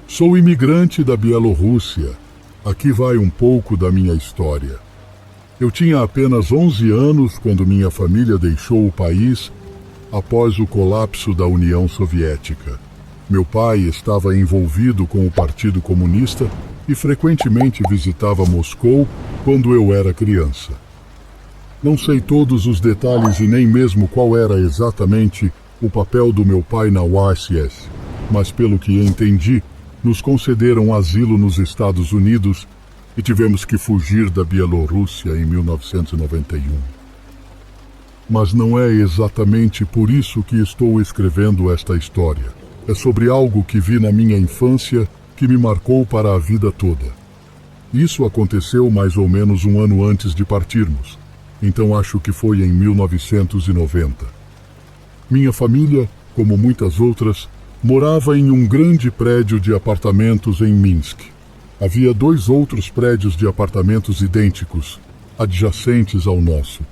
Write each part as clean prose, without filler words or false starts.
Sou imigrante da Bielorrússia. Aqui vai um pouco da minha história. Eu tinha apenas 11 anos quando minha família deixou o país após o colapso da União Soviética. Meu pai estava envolvido com o Partido Comunista e frequentemente visitava Moscou quando eu era criança. Não sei todos os detalhes e nem mesmo qual era exatamente o papel do meu pai na URSS, mas pelo que entendi, nos concederam asilo nos Estados Unidos e tivemos que fugir da Bielorrússia em 1991. Mas não é exatamente por isso que estou escrevendo esta história. É sobre algo que vi na minha infância que me marcou para a vida toda. Isso aconteceu mais ou menos um ano antes de partirmos, então acho que foi em 1990. Minha família, como muitas outras, morava em um grande prédio de apartamentos em Minsk. Havia 2 outros prédios de apartamentos idênticos, adjacentes ao nosso.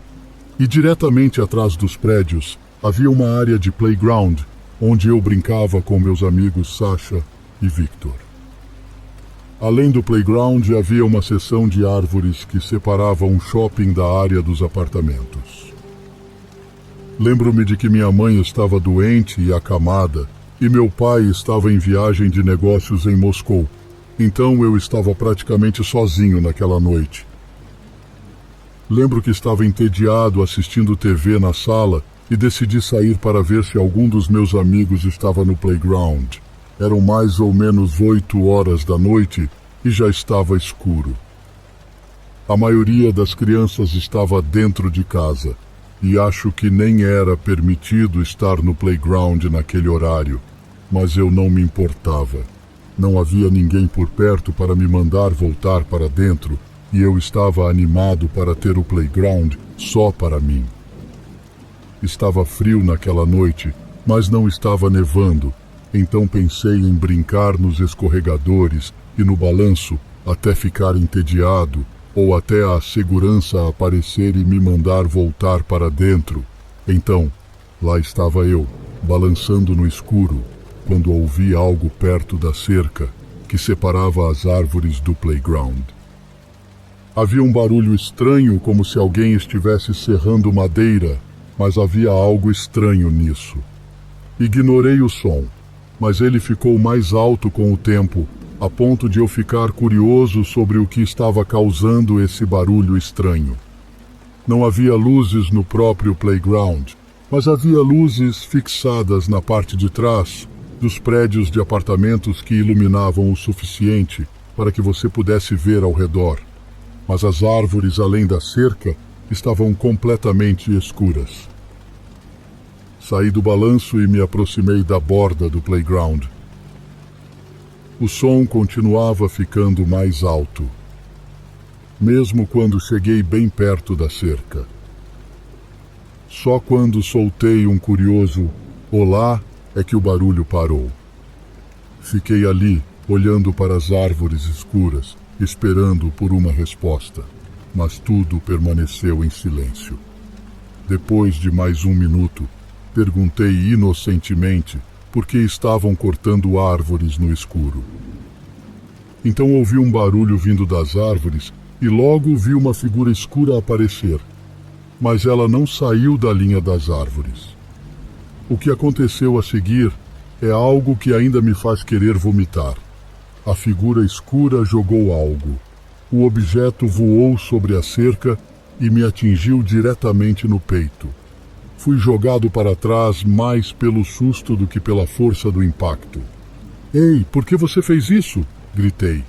E diretamente atrás dos prédios havia uma área de playground, onde eu brincava com meus amigos Sasha e Victor. Além do playground, havia uma seção de árvores que separava um shopping da área dos apartamentos. Lembro-me de que minha mãe estava doente e acamada, e meu pai estava em viagem de negócios em Moscou, então eu estava praticamente sozinho naquela noite. Lembro que estava entediado assistindo TV na sala e decidi sair para ver se algum dos meus amigos estava no playground. Eram mais ou menos 8 horas da noite e já estava escuro. A maioria das crianças estava dentro de casa e acho que nem era permitido estar no playground naquele horário, mas eu não me importava. Não havia ninguém por perto para me mandar voltar para dentro e eu estava animado para ter o playground só para mim. Estava frio naquela noite, mas não estava nevando, então pensei em brincar nos escorregadores e no balanço até ficar entediado ou até a segurança aparecer e me mandar voltar para dentro. Então, lá estava eu, balançando no escuro, quando ouvi algo perto da cerca que separava as árvores do playground. Havia um barulho estranho, como se alguém estivesse serrando madeira, mas havia algo estranho nisso. Ignorei o som, mas ele ficou mais alto com o tempo, a ponto de eu ficar curioso sobre o que estava causando esse barulho estranho. Não havia luzes no próprio playground, mas havia luzes fixadas na parte de trás dos prédios de apartamentos que iluminavam o suficiente para que você pudesse ver ao redor. Mas as árvores além da cerca estavam completamente escuras. Saí do balanço e me aproximei da borda do playground. O som continuava ficando mais alto, mesmo quando cheguei bem perto da cerca. Só quando soltei um curioso "Olá" é que o barulho parou. Fiquei ali, olhando para as árvores escuras, esperando por uma resposta, mas tudo permaneceu em silêncio. Depois de mais 1 minuto, perguntei inocentemente por que estavam cortando árvores no escuro. Então ouvi um barulho vindo das árvores e logo vi uma figura escura aparecer, mas ela não saiu da linha das árvores. O que aconteceu a seguir é algo que ainda me faz querer vomitar. A figura escura jogou algo. O objeto voou sobre a cerca e me atingiu diretamente no peito. Fui jogado para trás mais pelo susto do que pela força do impacto. "Ei, por que você fez isso?" gritei.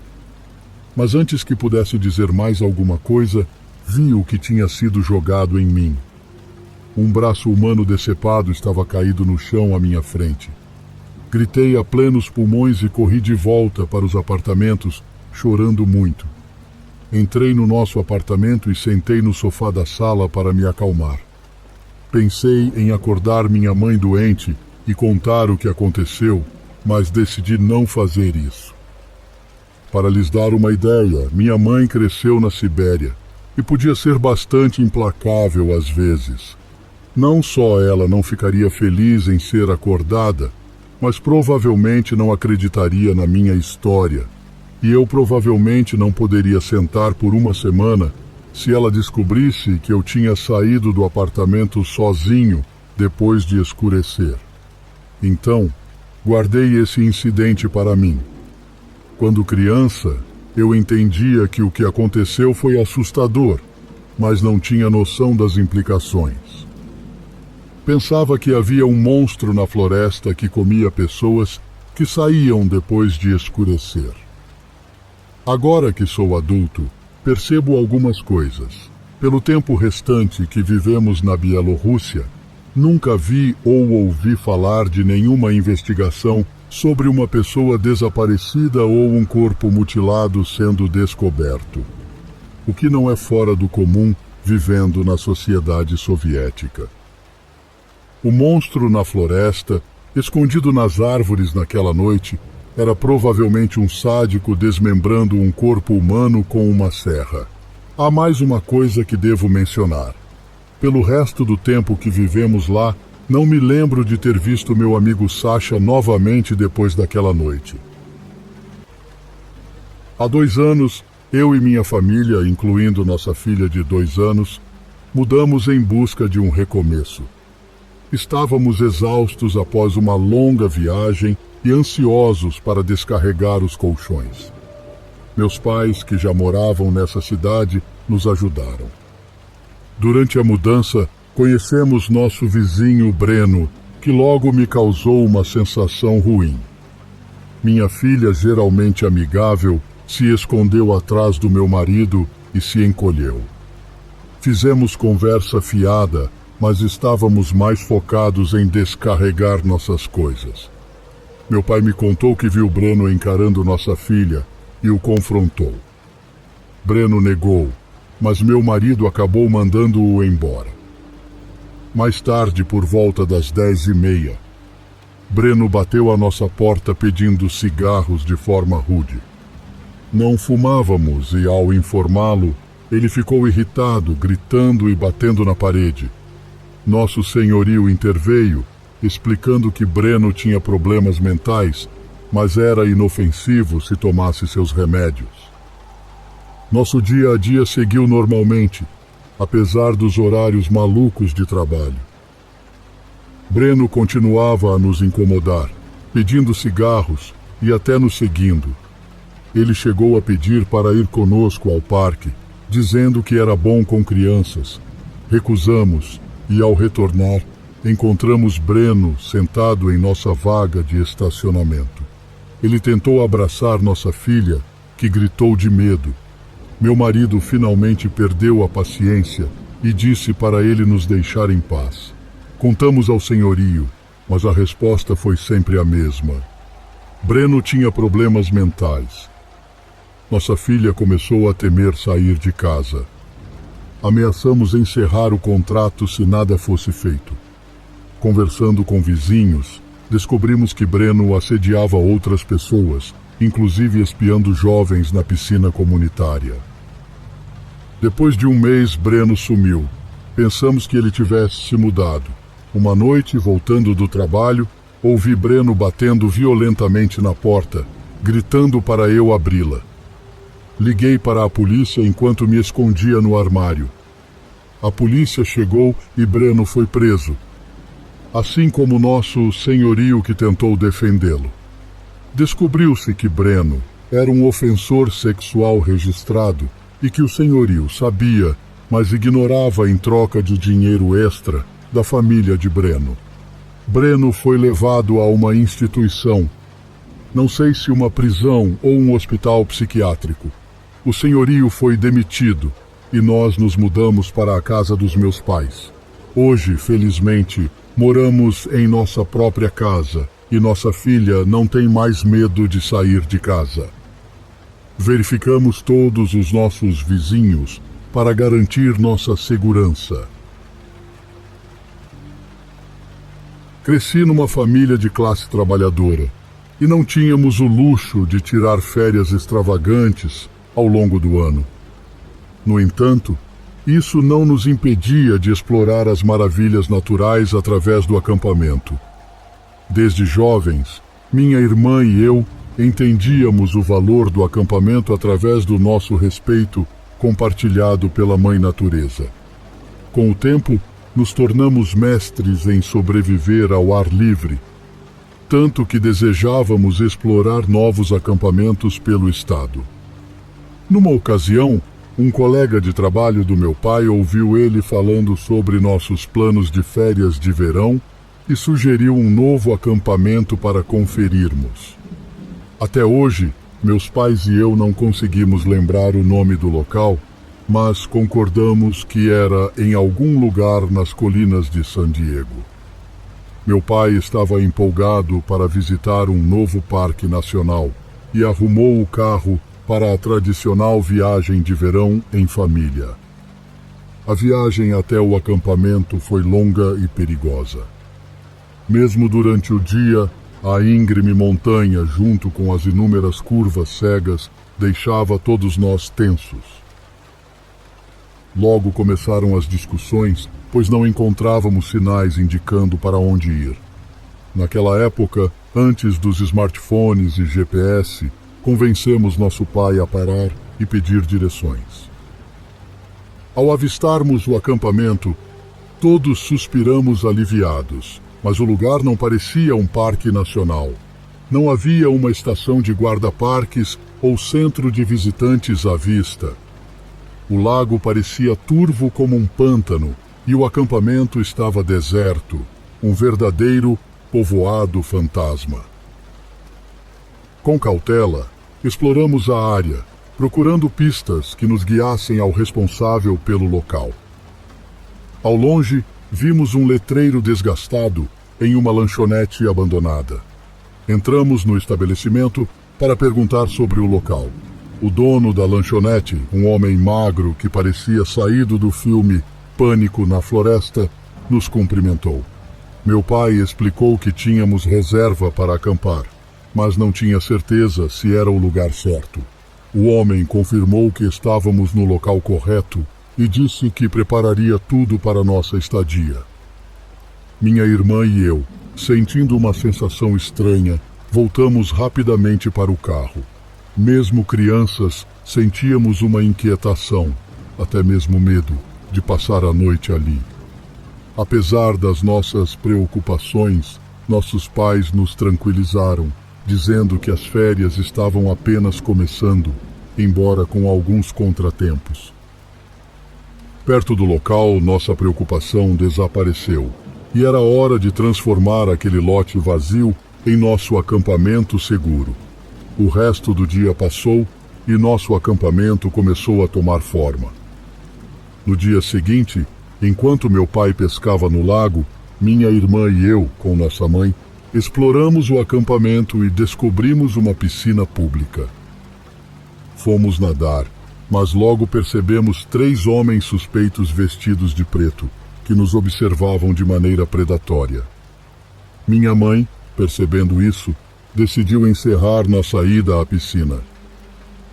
Mas antes que pudesse dizer mais alguma coisa, vi o que tinha sido jogado em mim. Um braço humano decepado estava caído no chão à minha frente. Gritei a plenos pulmões e corri de volta para os apartamentos, chorando muito. Entrei no nosso apartamento e sentei no sofá da sala para me acalmar. Pensei em acordar minha mãe doente e contar o que aconteceu, mas decidi não fazer isso. Para lhes dar uma ideia, minha mãe cresceu na Sibéria e podia ser bastante implacável às vezes. Não só ela não ficaria feliz em ser acordada, mas provavelmente não acreditaria na minha história, e eu provavelmente não poderia sentar por uma semana se ela descobrisse que eu tinha saído do apartamento sozinho depois de escurecer. Então, guardei esse incidente para mim. Quando criança, eu entendia que o que aconteceu foi assustador, mas não tinha noção das implicações. Pensava que havia um monstro na floresta que comia pessoas que saíam depois de escurecer. Agora que sou adulto, percebo algumas coisas. Pelo tempo restante que vivemos na Bielorrússia, nunca vi ou ouvi falar de nenhuma investigação sobre uma pessoa desaparecida ou um corpo mutilado sendo descoberto, o que não é fora do comum vivendo na sociedade soviética. O monstro na floresta, escondido nas árvores naquela noite, era provavelmente um sádico desmembrando um corpo humano com uma serra. Há mais uma coisa que devo mencionar. Pelo resto do tempo que vivemos lá, não me lembro de ter visto meu amigo Sasha novamente depois daquela noite. Há 2 anos, eu e minha família, incluindo nossa filha de 2 anos, mudamos em busca de um recomeço. Estávamos exaustos após uma longa viagem e ansiosos para descarregar os colchões. Meus pais, que já moravam nessa cidade, nos ajudaram. Durante a mudança, conhecemos nosso vizinho Breno, que logo me causou uma sensação ruim. Minha filha, geralmente amigável, se escondeu atrás do meu marido e se encolheu. Fizemos conversa fiada, mas estávamos mais focados em descarregar nossas coisas. Meu pai me contou que viu Breno encarando nossa filha e o confrontou. Breno negou, mas meu marido acabou mandando-o embora. Mais tarde, por volta das 10h30, Breno bateu à nossa porta pedindo cigarros de forma rude. Não fumávamos e, ao informá-lo, ele ficou irritado, gritando e batendo na parede. Nosso senhorio interveio, explicando que Breno tinha problemas mentais, mas era inofensivo se tomasse seus remédios. Nosso dia a dia seguiu normalmente, apesar dos horários malucos de trabalho. Breno continuava a nos incomodar, pedindo cigarros e até nos seguindo. Ele chegou a pedir para ir conosco ao parque, dizendo que era bom com crianças. Recusamos e, ao retornar, encontramos Breno sentado em nossa vaga de estacionamento. Ele tentou abraçar nossa filha, que gritou de medo. Meu marido finalmente perdeu a paciência e disse para ele nos deixar em paz. Contamos ao senhorio, mas a resposta foi sempre a mesma. Breno tinha problemas mentais. Nossa filha começou a temer sair de casa. Ameaçamos encerrar o contrato se nada fosse feito. Conversando com vizinhos, descobrimos que Breno assediava outras pessoas, inclusive espiando jovens na piscina comunitária. Depois de 1 mês, Breno sumiu. Pensamos que ele tivesse se mudado. Uma noite, voltando do trabalho, ouvi Breno batendo violentamente na porta, gritando para eu abri-la. Liguei para a polícia enquanto me escondia no armário. A polícia chegou e Breno foi preso, assim como nosso senhorio que tentou defendê-lo. Descobriu-se que Breno era um ofensor sexual registrado e que o senhorio sabia, mas ignorava em troca de dinheiro extra da família de Breno. Breno foi levado a uma instituição, não sei se uma prisão ou um hospital psiquiátrico. O senhorio foi demitido e nós nos mudamos para a casa dos meus pais. Hoje, felizmente, moramos em nossa própria casa e nossa filha não tem mais medo de sair de casa. Verificamos todos os nossos vizinhos para garantir nossa segurança. Cresci numa família de classe trabalhadora e não tínhamos o luxo de tirar férias extravagantes ao longo do ano. No entanto, isso não nos impedia de explorar as maravilhas naturais através do acampamento. Desde jovens, minha irmã e eu entendíamos o valor do acampamento através do nosso respeito compartilhado pela Mãe Natureza. Com o tempo, nos tornamos mestres em sobreviver ao ar livre, tanto que desejávamos explorar novos acampamentos pelo estado. Numa ocasião, um colega de trabalho do meu pai ouviu ele falando sobre nossos planos de férias de verão e sugeriu um novo acampamento para conferirmos. Até hoje, meus pais e eu não conseguimos lembrar o nome do local, mas concordamos que era em algum lugar nas colinas de San Diego. Meu pai estava empolgado para visitar um novo parque nacional e arrumou o carro para a tradicional viagem de verão em família. A viagem até o acampamento foi longa e perigosa. Mesmo durante o dia, a íngreme montanha, junto com as inúmeras curvas cegas, deixava todos nós tensos. Logo começaram as discussões, pois não encontrávamos sinais indicando para onde ir. Naquela época, antes dos smartphones e GPS, convencemos nosso pai a parar e pedir direções. Ao avistarmos o acampamento, todos suspiramos aliviados, mas o lugar não parecia um parque nacional. Não havia uma estação de guarda-parques ou centro de visitantes à vista. O lago parecia turvo como um pântano e o acampamento estava deserto, um verdadeiro povoado fantasma. Com cautela, exploramos a área, procurando pistas que nos guiassem ao responsável pelo local. Ao longe, vimos um letreiro desgastado em uma lanchonete abandonada. Entramos no estabelecimento para perguntar sobre o local. O dono da lanchonete, um homem magro que parecia saído do filme Pânico na Floresta, nos cumprimentou. Meu pai explicou que tínhamos reserva para acampar, mas não tinha certeza se era o lugar certo. O homem confirmou que estávamos no local correto e disse que prepararia tudo para nossa estadia. Minha irmã e eu, sentindo uma sensação estranha, voltamos rapidamente para o carro. Mesmo crianças, sentíamos uma inquietação, até mesmo medo, de passar a noite ali. Apesar das nossas preocupações, nossos pais nos tranquilizaram, dizendo que as férias estavam apenas começando, embora com alguns contratempos. Perto do local, nossa preocupação desapareceu, e era hora de transformar aquele lote vazio em nosso acampamento seguro. O resto do dia passou e nosso acampamento começou a tomar forma. No dia seguinte, enquanto meu pai pescava no lago, minha irmã e eu, com nossa mãe, exploramos o acampamento e descobrimos uma piscina pública. Fomos nadar, mas logo percebemos 3 homens suspeitos vestidos de preto, que nos observavam de maneira predatória. Minha mãe, percebendo isso, decidiu encerrar nossa ida à piscina.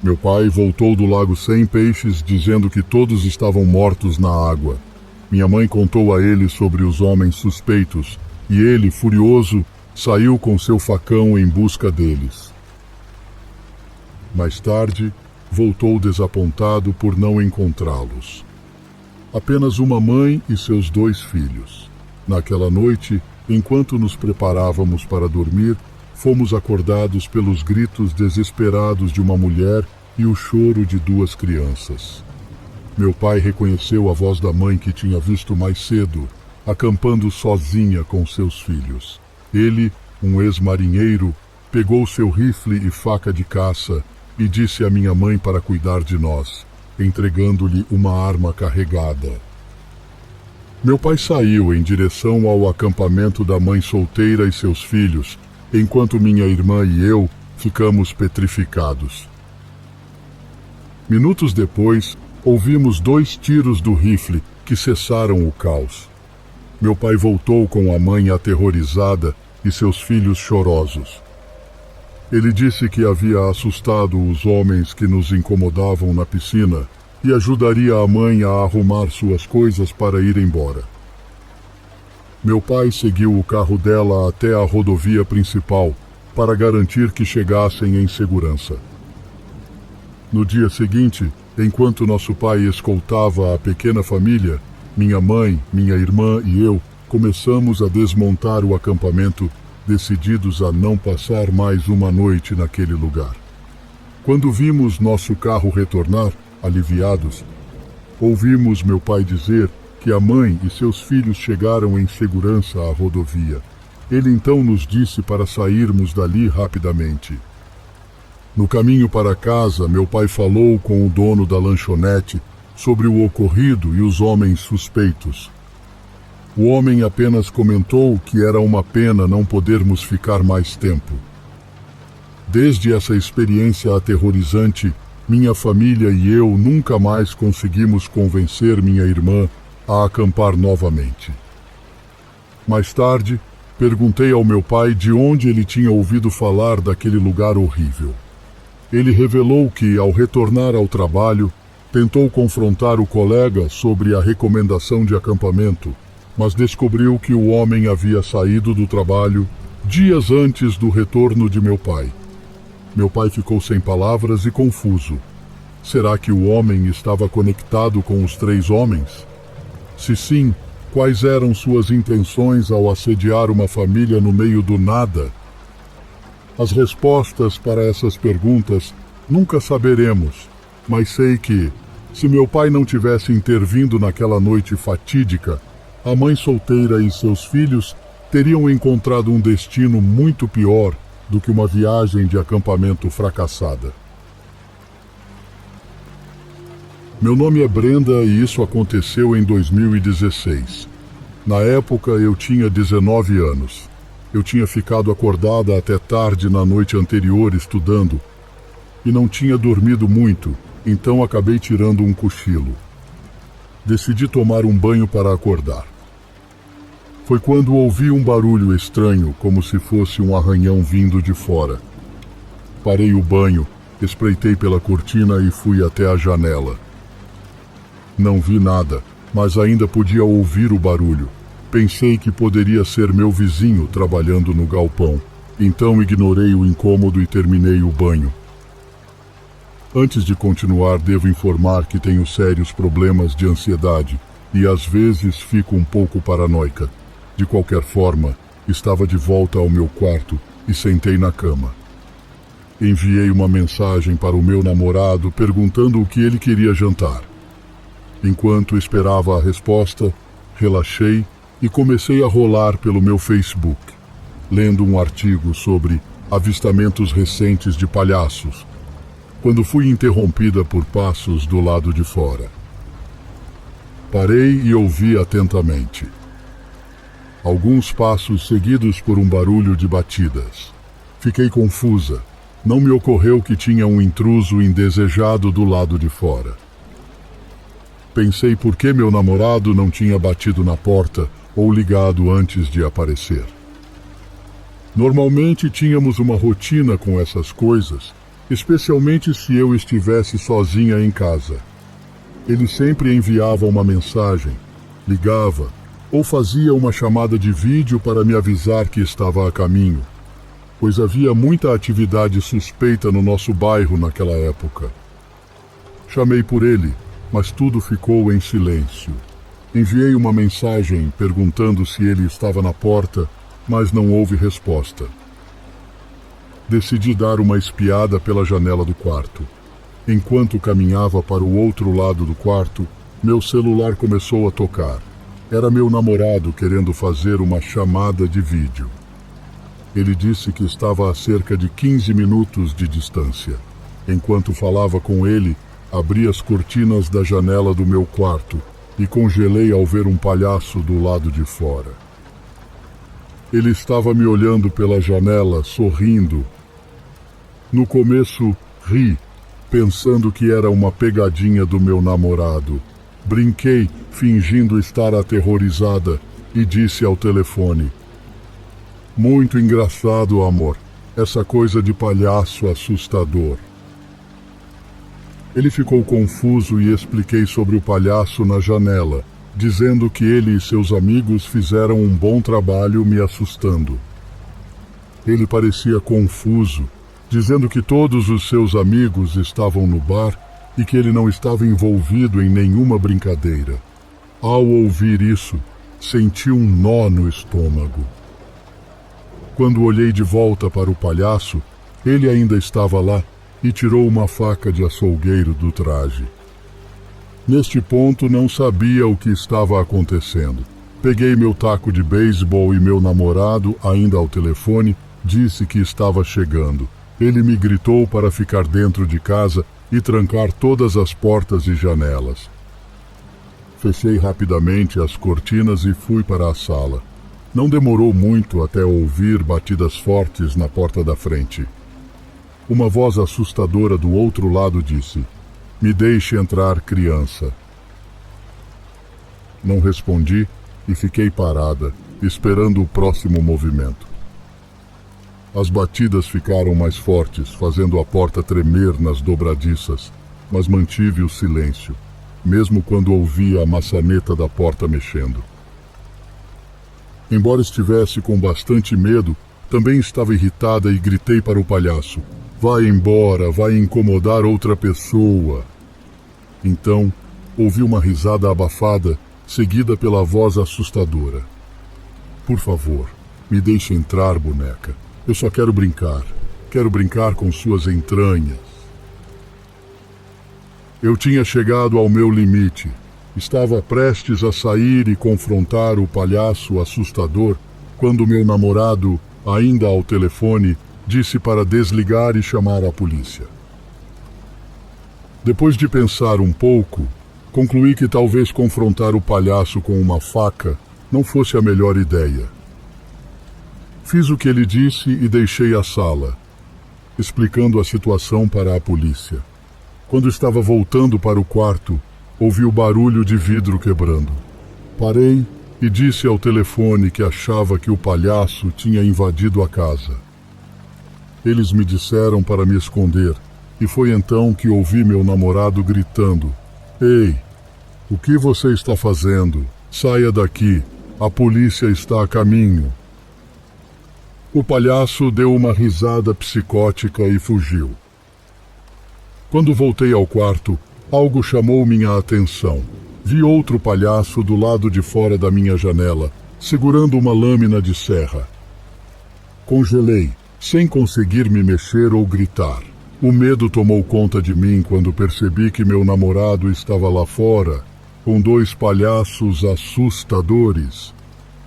Meu pai voltou do lago sem peixes, dizendo que todos estavam mortos na água. Minha mãe contou a ele sobre os homens suspeitos, e ele, furioso, saiu com seu facão em busca deles. Mais tarde, voltou desapontado por não encontrá-los. Apenas uma mãe e seus 2 filhos. Naquela noite, enquanto nos preparávamos para dormir, fomos acordados pelos gritos desesperados de uma mulher e o choro de 2 crianças. Meu pai reconheceu a voz da mãe que tinha visto mais cedo, acampando sozinha com seus filhos. Ele, um ex-marinheiro, pegou seu rifle e faca de caça e disse à minha mãe para cuidar de nós, entregando-lhe uma arma carregada. Meu pai saiu em direção ao acampamento da mãe solteira e seus filhos, enquanto minha irmã e eu ficamos petrificados. Minutos depois, ouvimos 2 tiros do rifle que cessaram o caos. Meu pai voltou com a mãe aterrorizada e seus filhos chorosos. Ele disse que havia assustado os homens que nos incomodavam na piscina e ajudaria a mãe a arrumar suas coisas para ir embora. Meu pai seguiu o carro dela até a rodovia principal para garantir que chegassem em segurança. No dia seguinte, enquanto nosso pai escoltava a pequena família, minha mãe, minha irmã e eu começamos a desmontar o acampamento, decididos a não passar mais uma noite naquele lugar. Quando vimos nosso carro retornar, aliviados, ouvimos meu pai dizer que a mãe e seus filhos chegaram em segurança à rodovia. Ele então nos disse para sairmos dali rapidamente. No caminho para casa, meu pai falou com o dono da lanchonete sobre o ocorrido e os homens suspeitos. O homem apenas comentou que era uma pena não podermos ficar mais tempo. Desde essa experiência aterrorizante, minha família e eu nunca mais conseguimos convencer minha irmã a acampar novamente. Mais tarde, perguntei ao meu pai de onde ele tinha ouvido falar daquele lugar horrível. Ele revelou que, ao retornar ao trabalho, tentou confrontar o colega sobre a recomendação de acampamento, mas descobriu que o homem havia saído do trabalho dias antes do retorno de meu pai. Meu pai ficou sem palavras e confuso. Será que o homem estava conectado com os 3 homens? Se sim, quais eram suas intenções ao assediar uma família no meio do nada? As respostas para essas perguntas nunca saberemos, mas sei que, se meu pai não tivesse intervindo naquela noite fatídica, a mãe solteira e seus filhos teriam encontrado um destino muito pior do que uma viagem de acampamento fracassada. Meu nome é Brenda e isso aconteceu em 2016. Na época eu tinha 19 anos. Eu tinha ficado acordada até tarde na noite anterior estudando e não tinha dormido muito, então acabei tirando um cochilo. Decidi tomar um banho para acordar. Foi quando ouvi um barulho estranho, como se fosse um arranhão vindo de fora. Parei o banho, espreitei pela cortina e fui até a janela. Não vi nada, mas ainda podia ouvir o barulho. Pensei que poderia ser meu vizinho trabalhando no galpão. Então ignorei o incômodo e terminei o banho. Antes de continuar, devo informar que tenho sérios problemas de ansiedade e às vezes fico um pouco paranoica. De qualquer forma, estava de volta ao meu quarto e sentei na cama. Enviei uma mensagem para o meu namorado perguntando o que ele queria jantar. Enquanto esperava a resposta, relaxei e comecei a rolar pelo meu Facebook, lendo um artigo sobre avistamentos recentes de palhaços, quando fui interrompida por passos do lado de fora. Parei e ouvi atentamente. Alguns passos seguidos por um barulho de batidas. Fiquei confusa. Não me ocorreu que tinha um intruso indesejado do lado de fora. Pensei por que meu namorado não tinha batido na porta ou ligado antes de aparecer. Normalmente tínhamos uma rotina com essas coisas, especialmente se eu estivesse sozinha em casa. Ele sempre enviava uma mensagem, ligava ou fazia uma chamada de vídeo para me avisar que estava a caminho, pois havia muita atividade suspeita no nosso bairro naquela época. Chamei por ele, mas tudo ficou em silêncio. Enviei uma mensagem perguntando se ele estava na porta, mas não houve resposta. Decidi dar uma espiada pela janela do quarto. Enquanto caminhava para o outro lado do quarto, meu celular começou a tocar. Era meu namorado querendo fazer uma chamada de vídeo. Ele disse que estava a cerca de 15 minutos de distância. Enquanto falava com ele, abri as cortinas da janela do meu quarto e congelei ao ver um palhaço do lado de fora. Ele estava me olhando pela janela, sorrindo. No começo, ri, pensando que era uma pegadinha do meu namorado. Brinquei, fingindo estar aterrorizada, e disse ao telefone: "Muito engraçado, amor. Essa coisa de palhaço assustador." Ele ficou confuso e expliquei sobre o palhaço na janela, dizendo que ele e seus amigos fizeram um bom trabalho me assustando. Ele parecia confuso, dizendo que todos os seus amigos estavam no bar e que ele não estava envolvido em nenhuma brincadeira. Ao ouvir isso, senti um nó no estômago. Quando olhei de volta para o palhaço, ele ainda estava lá e tirou uma faca de açougueiro do traje. Neste ponto, não sabia o que estava acontecendo. Peguei meu taco de beisebol e meu namorado, ainda ao telefone, disse que estava chegando. Ele me gritou para ficar dentro de casa e trancar todas as portas e janelas. Fechei rapidamente as cortinas e fui para a sala. Não demorou muito até ouvir batidas fortes na porta da frente. Uma voz assustadora do outro lado disse: "Me deixe entrar, criança." Não respondi e fiquei parada, esperando o próximo movimento. As batidas ficaram mais fortes, fazendo a porta tremer nas dobradiças, mas mantive o silêncio, mesmo quando ouvia a maçaneta da porta mexendo. Embora estivesse com bastante medo, também estava irritada e gritei para o palhaço: "Vai embora, vai incomodar outra pessoa." Então, ouvi uma risada abafada, seguida pela voz assustadora: "Por favor, me deixe entrar, boneca. Eu só quero brincar. Quero brincar com suas entranhas." Eu tinha chegado ao meu limite. Estava prestes a sair e confrontar o palhaço assustador quando meu namorado, ainda ao telefone, disse para desligar e chamar a polícia. Depois de pensar um pouco, concluí que talvez confrontar o palhaço com uma faca não fosse a melhor ideia. Fiz o que ele disse e deixei a sala, explicando a situação para a polícia. Quando estava voltando para o quarto, ouvi o barulho de vidro quebrando. Parei e disse ao telefone que achava que o palhaço tinha invadido a casa. Eles me disseram para me esconder, e foi então que ouvi meu namorado gritando: "Ei, o que você está fazendo? Saia daqui, a polícia está a caminho." O palhaço deu uma risada psicótica e fugiu. Quando voltei ao quarto, algo chamou minha atenção. Vi outro palhaço do lado de fora da minha janela, segurando uma lâmina de serra. Congelei, sem conseguir me mexer ou gritar. O medo tomou conta de mim quando percebi que meu namorado estava lá fora, com dois palhaços assustadores.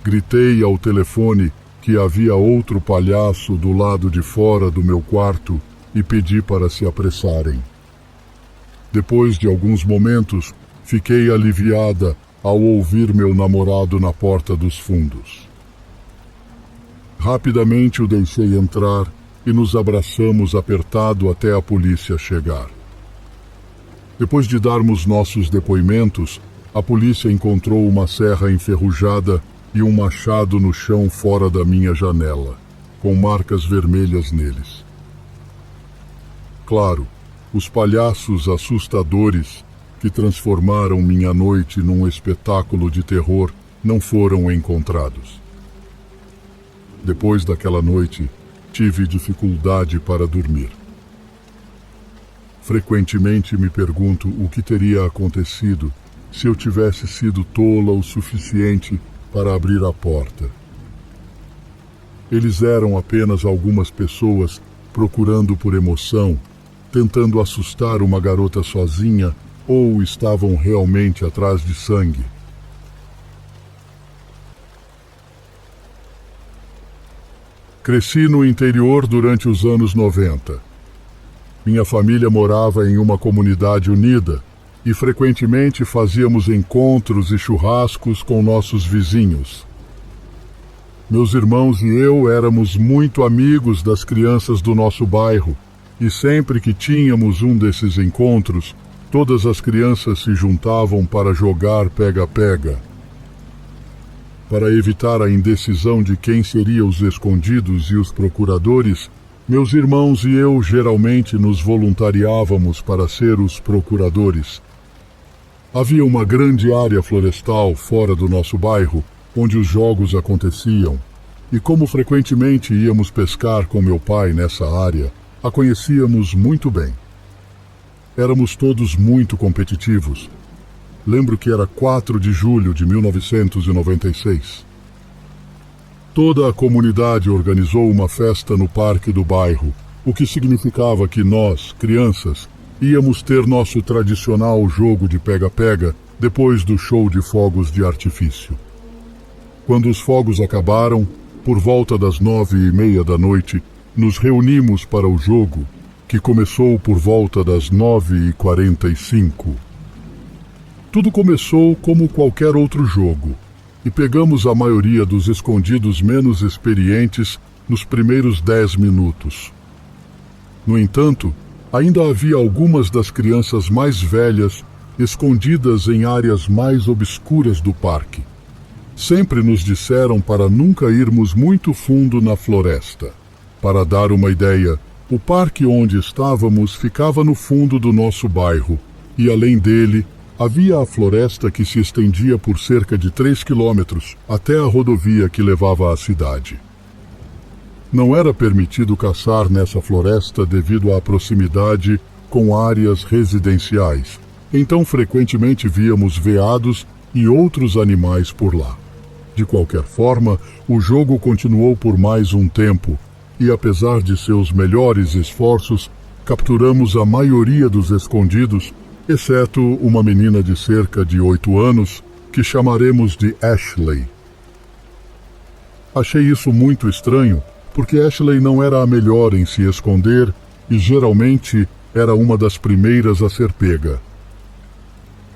Gritei ao telefone que havia outro palhaço do lado de fora do meu quarto e pedi para se apressarem. Depois de alguns momentos, fiquei aliviada ao ouvir meu namorado na porta dos fundos. Rapidamente o deixei entrar e nos abraçamos apertado até a polícia chegar. Depois de darmos nossos depoimentos, a polícia encontrou uma serra enferrujada e um machado no chão fora da minha janela, com marcas vermelhas neles. Claro, os palhaços assustadores que transformaram minha noite num espetáculo de terror não foram encontrados. Depois daquela noite, tive dificuldade para dormir. Frequentemente me pergunto o que teria acontecido se eu tivesse sido tola o suficiente para abrir a porta. Eles eram apenas algumas pessoas procurando por emoção, tentando assustar uma garota sozinha, ou estavam realmente atrás de sangue? Cresci no interior durante os anos 90. Minha família morava em uma comunidade unida e frequentemente fazíamos encontros e churrascos com nossos vizinhos. Meus irmãos e eu éramos muito amigos das crianças do nosso bairro, e sempre que tínhamos um desses encontros, todas as crianças se juntavam para jogar pega-pega. Para evitar a indecisão de quem seriam os escondidos e os procuradores, meus irmãos e eu geralmente nos voluntariávamos para ser os procuradores. Havia uma grande área florestal fora do nosso bairro, onde os jogos aconteciam, e como frequentemente íamos pescar com meu pai nessa área, a conhecíamos muito bem. Éramos todos muito competitivos. Lembro que era 4 de julho de 1996. Toda a comunidade organizou uma festa no parque do bairro, o que significava que nós, crianças, íamos ter nosso tradicional jogo de pega-pega depois do show de fogos de artifício. Quando os fogos acabaram, por volta das 9:30 da noite, nos reunimos para o jogo, que começou por volta das 9:45. Tudo começou como qualquer outro jogo, e pegamos a maioria dos escondidos menos experientes nos primeiros 10 minutos. No entanto, ainda havia algumas das crianças mais velhas escondidas em áreas mais obscuras do parque. Sempre nos disseram para nunca irmos muito fundo na floresta. Para dar uma ideia, o parque onde estávamos ficava no fundo do nosso bairro, e além dele, havia a floresta que se estendia por cerca de 3 quilômetros até a rodovia que levava à cidade. Não era permitido caçar nessa floresta devido à proximidade com áreas residenciais, então frequentemente víamos veados e outros animais por lá. De qualquer forma, o jogo continuou por mais um tempo, e apesar de seus melhores esforços, capturamos a maioria dos escondidos, exceto uma menina de cerca de 8 anos, que chamaremos de Ashley. Achei isso muito estranho, porque Ashley não era a melhor em se esconder e geralmente era uma das primeiras a ser pega.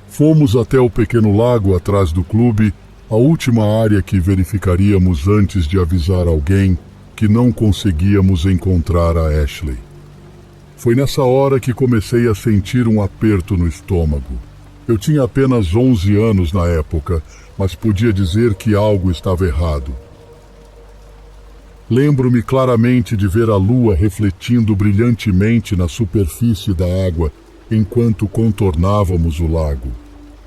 Fomos até o pequeno lago atrás do clube, a última área que verificaríamos antes de avisar alguém que não conseguíamos encontrar a Ashley. Foi nessa hora que comecei a sentir um aperto no estômago. Eu tinha apenas 11 anos na época, mas podia dizer que algo estava errado. Lembro-me claramente de ver a lua refletindo brilhantemente na superfície da água enquanto contornávamos o lago.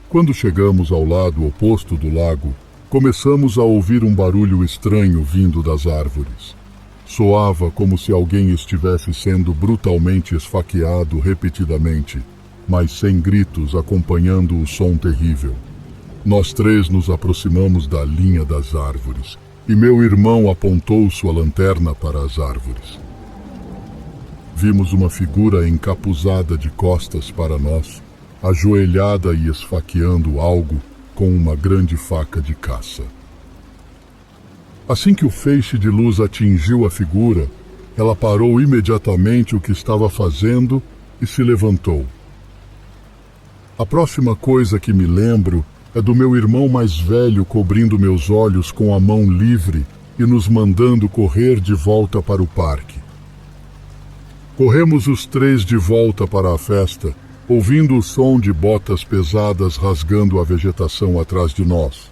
Quando chegamos ao lado oposto do lago, começamos a ouvir um barulho estranho vindo das árvores. Soava como se alguém estivesse sendo brutalmente esfaqueado repetidamente, mas sem gritos acompanhando o som terrível. Nós 3 nos aproximamos da linha das árvores, e meu irmão apontou sua lanterna para as árvores. Vimos uma figura encapuzada de costas para nós, ajoelhada e esfaqueando algo com uma grande faca de caça. Assim que o feixe de luz atingiu a figura, ela parou imediatamente o que estava fazendo e se levantou. A próxima coisa que me lembro é do meu irmão mais velho cobrindo meus olhos com a mão livre e nos mandando correr de volta para o parque. Corremos os 3 de volta para a festa, ouvindo o som de botas pesadas rasgando a vegetação atrás de nós.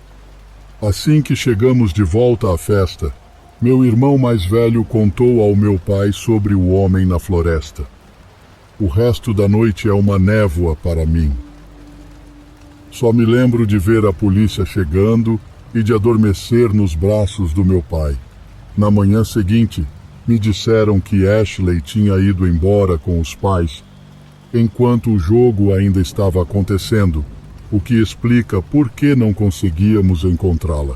Assim que chegamos de volta à festa, meu irmão mais velho contou ao meu pai sobre o homem na floresta. O resto da noite é uma névoa para mim. Só me lembro de ver a polícia chegando e de adormecer nos braços do meu pai. Na manhã seguinte, me disseram que Ashley tinha ido embora com os pais, enquanto o jogo ainda estava acontecendo, o que explica por que não conseguíamos encontrá-la.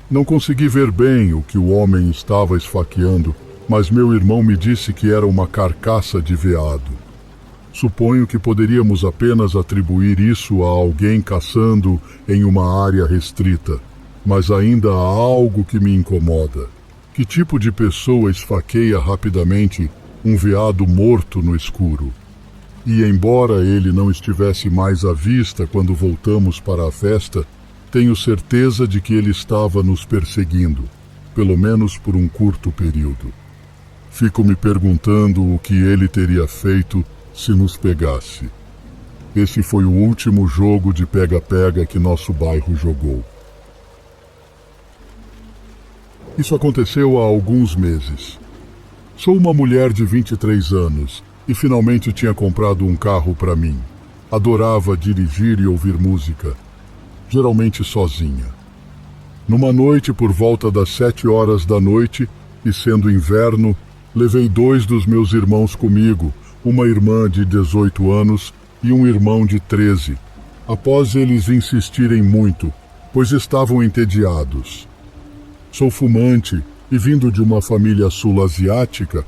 Não consegui ver bem o que o homem estava esfaqueando, mas meu irmão me disse que era uma carcaça de veado. Suponho que poderíamos apenas atribuir isso a alguém caçando em uma área restrita, mas ainda há algo que me incomoda. Que tipo de pessoa esfaqueia rapidamente um veado morto no escuro? E embora ele não estivesse mais à vista quando voltamos para a festa, tenho certeza de que ele estava nos perseguindo, pelo menos por um curto período. Fico me perguntando o que ele teria feito se nos pegasse. Esse foi o último jogo de pega-pega que nosso bairro jogou. Isso aconteceu há alguns meses. Sou uma mulher de 23 anos e finalmente tinha comprado um carro para mim. Adorava dirigir e ouvir música, geralmente sozinha. Numa noite por volta das 7 horas da noite, e sendo inverno, levei 2 dos meus irmãos comigo, uma irmã de 18 anos e um irmão de 13, após eles insistirem muito, pois estavam entediados. Sou fumante e vindo de uma família sul-asiática,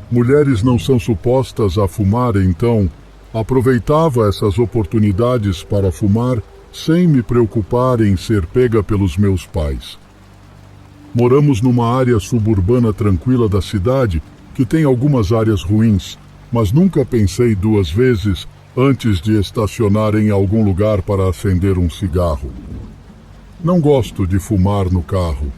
mulheres não são supostas a fumar, então aproveitava essas oportunidades para fumar sem me preocupar em ser pega pelos meus pais. Moramos numa área suburbana tranquila da cidade, que tem algumas áreas ruins, mas nunca pensei 2 vezes antes de estacionar em algum lugar para acender um cigarro. Não gosto de fumar no carro.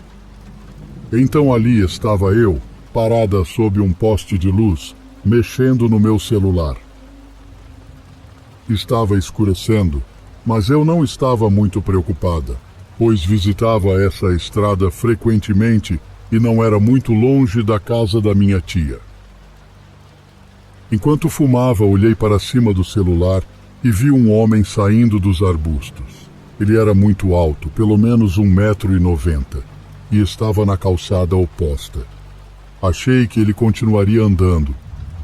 Então ali estava eu, parada sob um poste de luz, mexendo no meu celular. Estava escurecendo, mas eu não estava muito preocupada, pois visitava essa estrada frequentemente e não era muito longe da casa da minha tia. Enquanto fumava, olhei para cima do celular e vi um homem saindo dos arbustos. Ele era muito alto, pelo menos 1,90 m, e estava na calçada oposta. Achei que ele continuaria andando,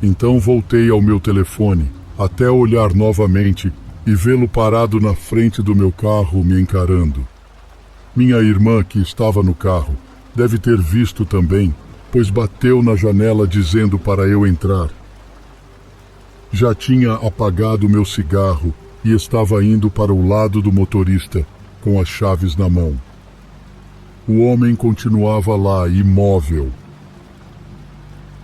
então voltei ao meu telefone, até olhar novamente e vê-lo parado na frente do meu carro me encarando. Minha irmã, que estava no carro, deve ter visto também, pois bateu na janela dizendo para eu entrar. Já tinha apagado meu cigarro e estava indo para o lado do motorista, com as chaves na mão. O homem continuava lá, imóvel.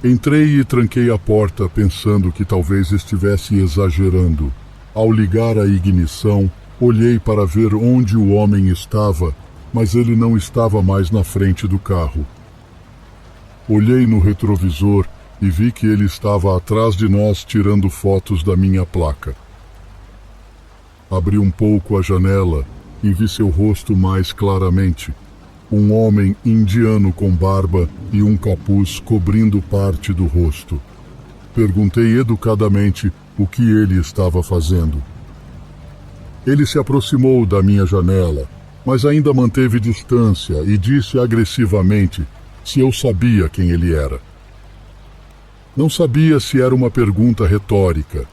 Entrei e tranquei a porta, pensando que talvez estivesse exagerando. Ao ligar a ignição, olhei para ver onde o homem estava, mas ele não estava mais na frente do carro. Olhei no retrovisor e vi que ele estava atrás de nós tirando fotos da minha placa. Abri um pouco a janela e vi seu rosto mais claramente. Um homem indiano com barba e um capuz cobrindo parte do rosto. Perguntei educadamente o que ele estava fazendo. Ele se aproximou da minha janela, mas ainda manteve distância e disse agressivamente se eu sabia quem ele era. Não sabia se era uma pergunta retórica.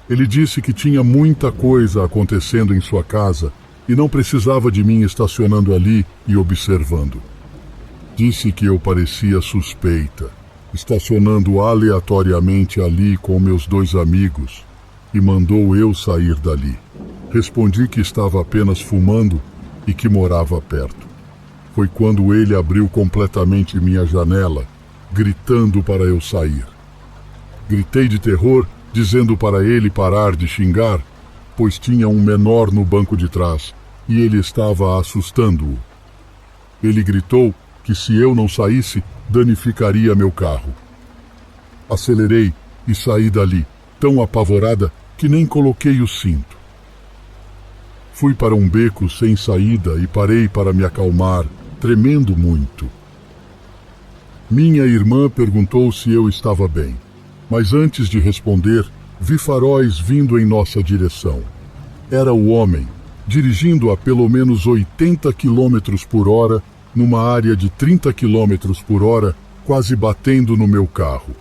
Ele disse que tinha muita coisa acontecendo em sua casa e não precisava de mim estacionando ali e observando. Disse que eu parecia suspeita, estacionando aleatoriamente ali com meus 2 amigos, e mandou eu sair dali. Respondi que estava apenas fumando e que morava perto. Foi quando ele abriu completamente minha janela, gritando para eu sair. Gritei de terror, dizendo para ele parar de xingar, pois tinha um menor no banco de trás e ele estava assustando-o. Ele gritou que se eu não saísse, danificaria meu carro. Acelerei e saí dali, tão apavorada que nem coloquei o cinto. Fui para um beco sem saída e parei para me acalmar, tremendo muito. Minha irmã perguntou se eu estava bem, mas antes de responder, vi faróis vindo em nossa direção. Era o homem, dirigindo a pelo menos 80 km por hora, numa área de 30 km por hora, quase batendo no meu carro.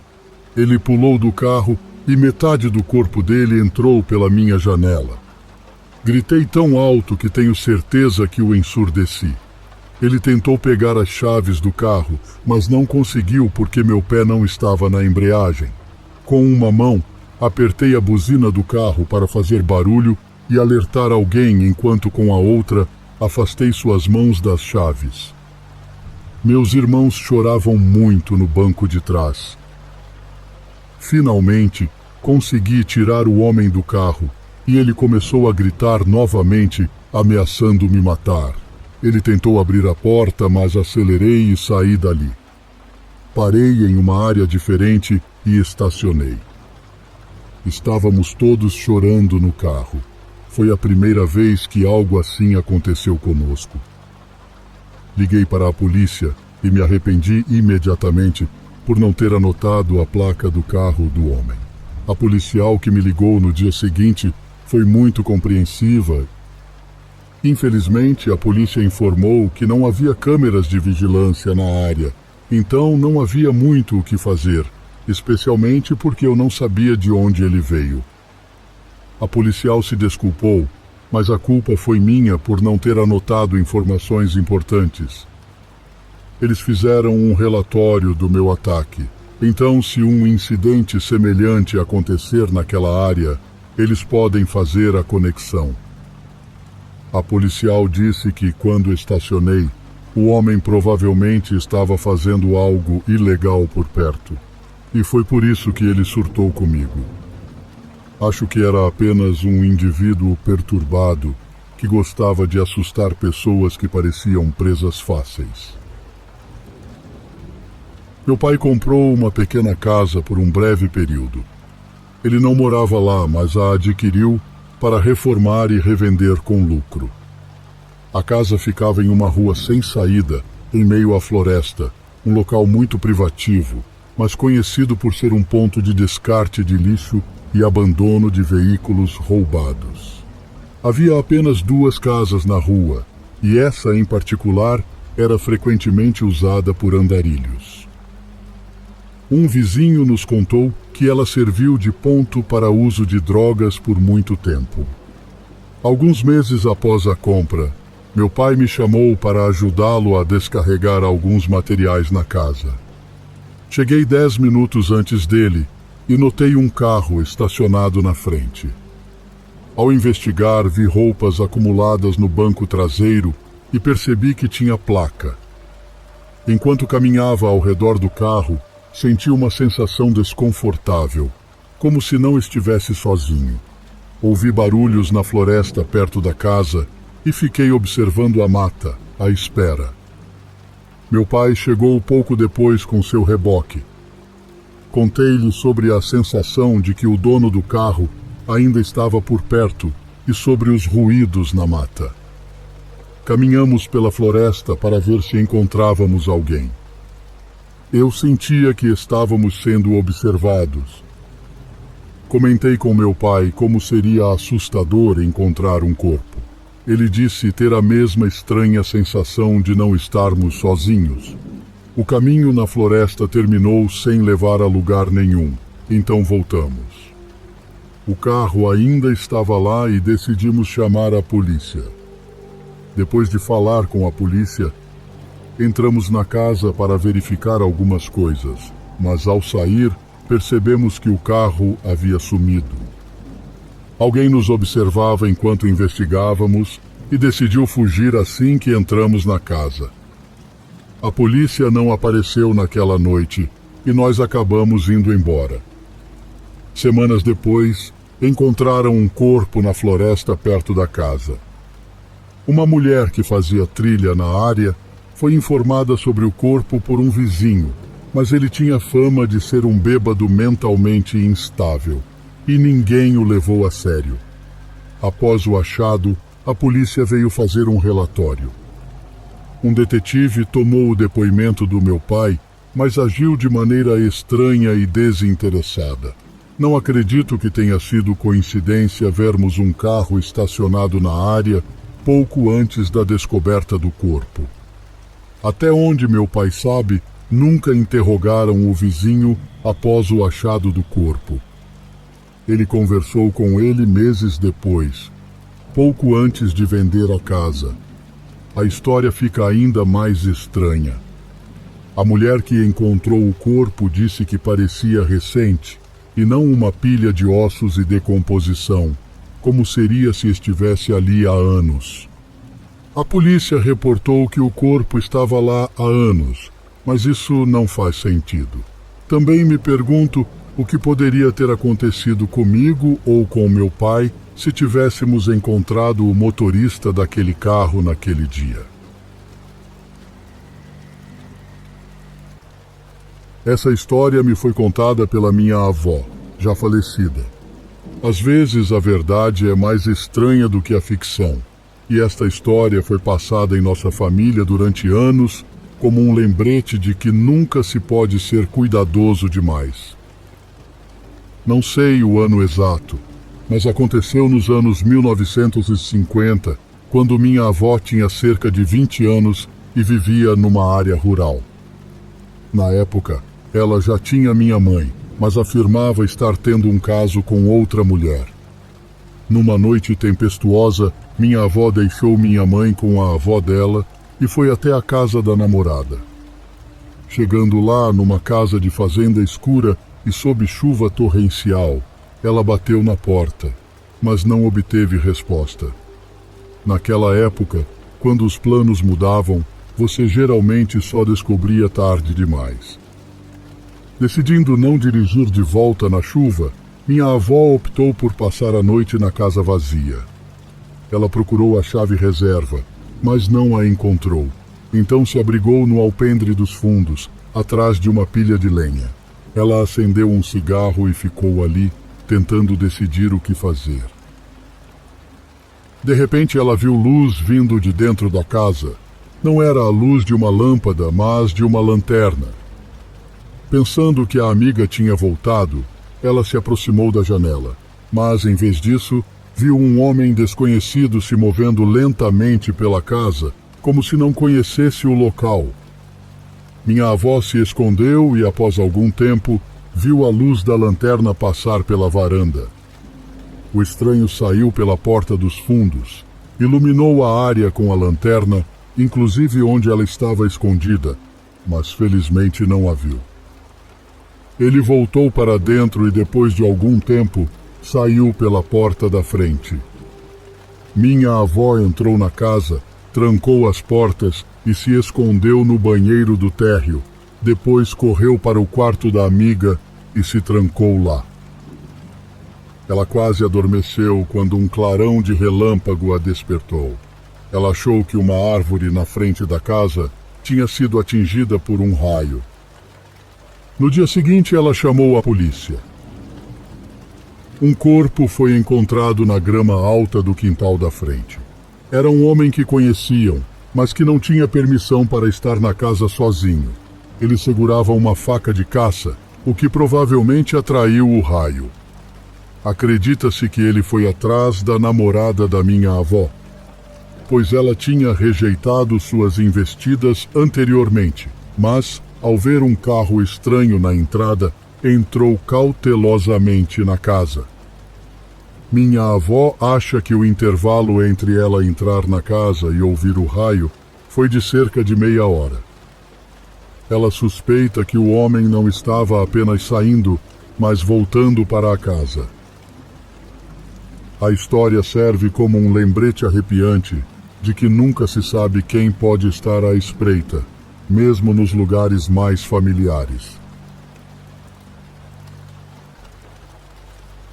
Ele pulou do carro e metade do corpo dele entrou pela minha janela. Gritei tão alto que tenho certeza que o ensurdeci. Ele tentou pegar as chaves do carro, mas não conseguiu porque meu pé não estava na embreagem. Com uma mão, apertei a buzina do carro para fazer barulho e alertar alguém, enquanto com a outra afastei suas mãos das chaves. Meus irmãos choravam muito no banco de trás. Finalmente, consegui tirar o homem do carro e ele começou a gritar novamente, ameaçando me matar. Ele tentou abrir a porta, mas acelerei e saí dali. Parei em uma área diferente e estacionei. Estávamos todos chorando no carro. Foi a primeira vez que algo assim aconteceu conosco. Liguei para a polícia e me arrependi imediatamente por não ter anotado a placa do carro do homem. A policial que me ligou no dia seguinte foi muito compreensiva. Infelizmente, a polícia informou que não havia câmeras de vigilância na área, então não havia muito o que fazer, especialmente porque eu não sabia de onde ele veio. A policial se desculpou, mas a culpa foi minha por não ter anotado informações importantes. Eles fizeram um relatório do meu ataque. Então, se um incidente semelhante acontecer naquela área, eles podem fazer a conexão. A policial disse que, quando estacionei, o homem provavelmente estava fazendo algo ilegal por perto. E foi por isso que ele surtou comigo. Acho que era apenas um indivíduo perturbado que gostava de assustar pessoas que pareciam presas fáceis. Meu pai comprou uma pequena casa por um breve período. Ele não morava lá, mas a adquiriu para reformar e revender com lucro. A casa ficava em uma rua sem saída, em meio à floresta, um local muito privativo, mas conhecido por ser um ponto de descarte de lixo e abandono de veículos roubados. Havia apenas 2 casas na rua, e essa em particular era frequentemente usada por andarilhos. Um vizinho nos contou que ela serviu de ponto para uso de drogas por muito tempo. Alguns meses após a compra, meu pai me chamou para ajudá-lo a descarregar alguns materiais na casa. Cheguei 10 minutos antes dele e notei um carro estacionado na frente. Ao investigar, vi roupas acumuladas no banco traseiro e percebi que tinha placa. Enquanto caminhava ao redor do carro, senti uma sensação desconfortável, como se não estivesse sozinho. Ouvi barulhos na floresta perto da casa e fiquei observando a mata, à espera. Meu pai chegou pouco depois com seu reboque. Contei-lhe sobre a sensação de que o dono do carro ainda estava por perto e sobre os ruídos na mata. Caminhamos pela floresta para ver se encontrávamos alguém. Eu sentia que estávamos sendo observados. Comentei com meu pai como seria assustador encontrar um corpo. Ele disse ter a mesma estranha sensação de não estarmos sozinhos. O caminho na floresta terminou sem levar a lugar nenhum, então voltamos. O carro ainda estava lá e decidimos chamar a polícia. Depois de falar com a polícia, entramos na casa para verificar algumas coisas, mas ao sair, percebemos que o carro havia sumido. Alguém nos observava enquanto investigávamos e decidiu fugir assim que entramos na casa. A polícia não apareceu naquela noite e nós acabamos indo embora. Semanas depois, encontraram um corpo na floresta perto da casa. Uma mulher que fazia trilha na área foi informada sobre o corpo por um vizinho, mas ele tinha fama de ser um bêbado mentalmente instável, e ninguém o levou a sério. Após o achado, a polícia veio fazer um relatório. Um detetive tomou o depoimento do meu pai, mas agiu de maneira estranha e desinteressada. Não acredito que tenha sido coincidência vermos um carro estacionado na área pouco antes da descoberta do corpo. Até onde meu pai sabe, nunca interrogaram o vizinho após o achado do corpo. Ele conversou com ele meses depois, pouco antes de vender a casa. A história fica ainda mais estranha. A mulher que encontrou o corpo disse que parecia recente e não uma pilha de ossos e decomposição, como seria se estivesse ali há anos. A polícia reportou que o corpo estava lá há anos, mas isso não faz sentido. Também me pergunto o que poderia ter acontecido comigo ou com meu pai se tivéssemos encontrado o motorista daquele carro naquele dia. Essa história me foi contada pela minha avó, já falecida. Às vezes a verdade é mais estranha do que a ficção, e esta história foi passada em nossa família durante anos como um lembrete de que nunca se pode ser cuidadoso demais. Não sei o ano exato, mas aconteceu nos anos 1950, quando minha avó tinha cerca de 20 anos e vivia numa área rural. Na época, ela já tinha minha mãe, mas afirmava estar tendo um caso com outra mulher. Numa noite tempestuosa, minha avó deixou minha mãe com a avó dela e foi até a casa da namorada. Chegando lá, numa casa de fazenda escura e sob chuva torrencial, ela bateu na porta, mas não obteve resposta. Naquela época, quando os planos mudavam, você geralmente só descobria tarde demais. Decidindo não dirigir de volta na chuva, minha avó optou por passar a noite na casa vazia. Ela procurou a chave reserva, mas não a encontrou. Então se abrigou no alpendre dos fundos, atrás de uma pilha de lenha. Ela acendeu um cigarro e ficou ali, tentando decidir o que fazer. De repente ela viu luz vindo de dentro da casa. Não era a luz de uma lâmpada, mas de uma lanterna. Pensando que a amiga tinha voltado, ela se aproximou da janela, mas em vez disso, viu um homem desconhecido se movendo lentamente pela casa, como se não conhecesse o local. Minha avó se escondeu e, após algum tempo, viu a luz da lanterna passar pela varanda. O estranho saiu pela porta dos fundos, iluminou a área com a lanterna, inclusive onde ela estava escondida, mas felizmente não a viu. Ele voltou para dentro e, depois de algum tempo, saiu pela porta da frente. Minha avó entrou na casa, trancou as portas e se escondeu no banheiro do térreo. Depois correu para o quarto da amiga e se trancou lá. Ela quase adormeceu quando um clarão de relâmpago a despertou. Ela achou que uma árvore na frente da casa tinha sido atingida por um raio. No dia seguinte, ela chamou a polícia. Um corpo foi encontrado na grama alta do quintal da frente. Era um homem que conheciam, mas que não tinha permissão para estar na casa sozinho. Ele segurava uma faca de caça, o que provavelmente atraiu o raio. Acredita-se que ele foi atrás da namorada da minha avó, pois ela tinha rejeitado suas investidas anteriormente, mas, ao ver um carro estranho na entrada, entrou cautelosamente na casa. Minha avó acha que o intervalo entre ela entrar na casa e ouvir o raio foi de cerca de meia hora. Ela suspeita que o homem não estava apenas saindo, mas voltando para a casa. A história serve como um lembrete arrepiante de que nunca se sabe quem pode estar à espreita, mesmo nos lugares mais familiares.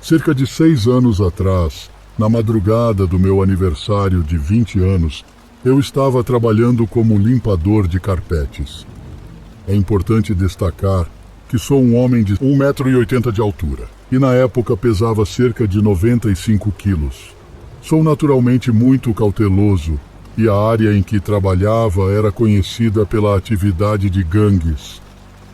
Cerca de 6 anos atrás, na madrugada do meu aniversário de 20 anos, eu estava trabalhando como limpador de carpetes. É importante destacar que sou um homem de 1,80 m de altura e na época pesava cerca de 95 quilos. Sou naturalmente muito cauteloso e a área em que trabalhava era conhecida pela atividade de gangues.